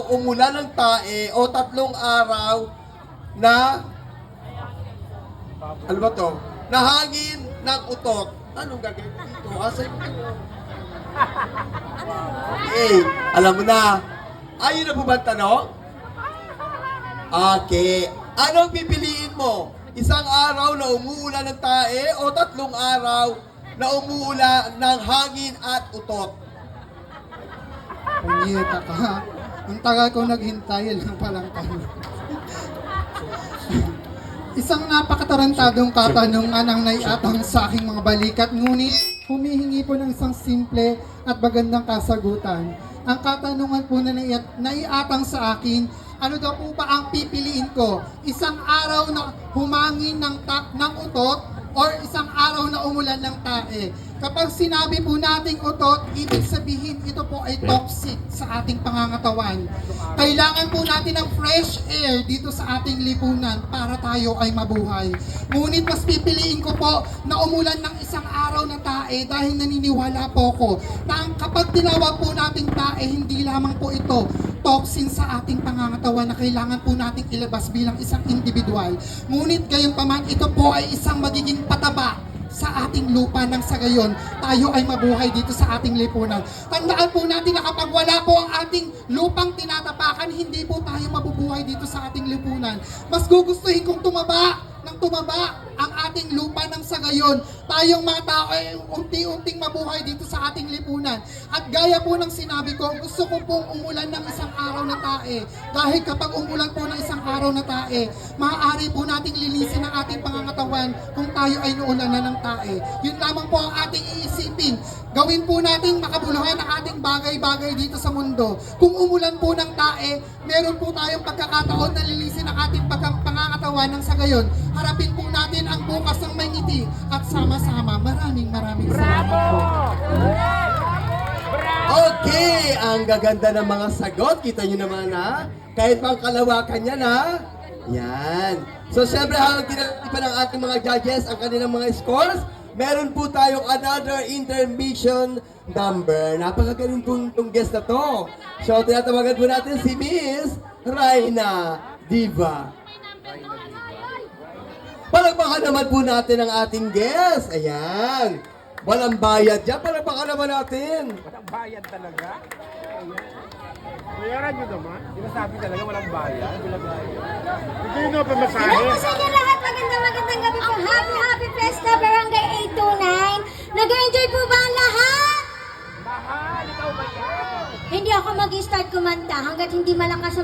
araw umulan ng tae o 3 araw na ano ba to? Nahangin ng utot. Anong gagawin dito? Asa yung alam mo na. Ayun na po ba ang tanong? Okay. Anong pipiliin mo? Isang araw na umuulan ng tae o 3 araw na umuulan ng hangin at utot? Punyeta ka. Ang tagal ko naghintay lang palang tanong. Isang napakatarantadong katanungan ang naiatang sa aking mga balikat, ngunit humihingi po ng isang simple at magandang kasagutan. Ang katanungan po na naiatang sa akin, ano daw po ba ang pipiliin ko? Isang araw na humangin ng utot or isang araw na umulan ng tae? Kapag sinabi po nating utot, ibig sabihin ito po ay toxic sa ating pangangatawan. Kailangan po natin ng fresh air dito sa ating lipunan para tayo ay mabuhay. Ngunit mas pipiliin ko po na umulan ng isang araw na tae dahil naniniwala po ko na kapag tinawag po nating tae, hindi lamang po ito toxin sa ating pangangatawan na kailangan po nating ilabas bilang isang individual. Ngunit gayon pa man, ito po ay isang magiging pataba sa ating lupa nang sa gayon tayo ay mabuhay dito sa ating lipunan. Tandaan po natin na kapag wala po ang ating lupang tinatapakan, hindi po tayo mabubuhay dito sa ating lipunan. Mas gugustuhin kong tumaba ang ating lupa nang sa gayon tayong mga tao ay unti-unting mabuhay dito sa ating lipunan. At gaya po ng sinabi ko, gusto ko pong umulan ng isang araw na tae. Dahil kapag umulan po ng isang araw na tae, maaari po nating linisin ang ating pangangatawan kung tayo ay nuulanan ng tae. Yun lamang po ang ating iisipin. Gawin po nating makabuluhan ang ating bagay-bagay dito sa mundo. Kung umulan po ng tae, meron po tayong pagkakataon na linisin ang ating pangangatawan nang sa gayon harapin po natin ang bukas ng may ngiti at sama-sama. Maraming salamat po. Okay, ang gaganda ng mga sagot. Kita nyo naman na. Kahit pang kalawakan yan ha. Yan. So syempre habang tinatipan ng ating mga judges ang kanilang mga scores, meron po tayong another intermission number. Napakagaling po itong guest na to. So tinatawagan po natin si Miss Raina Diva. Palagpakan naman po natin ang ating guest. Ayan. Walang bayad dyan. Palagpakan naman natin. Walang bayad talaga? Bayaran nyo naman. Sinasabi talaga walang bayad. Walang bayad. Hindi nyo pa masahe. Hello po sa inyo lahat. Magandang gabi po. Happy Fiesta Barangay 829. Nag-enjoy po ba ang lahat? Mahal, ikaw ba yan? Hindi ako mag-start kumanta hanggat hindi malakas ang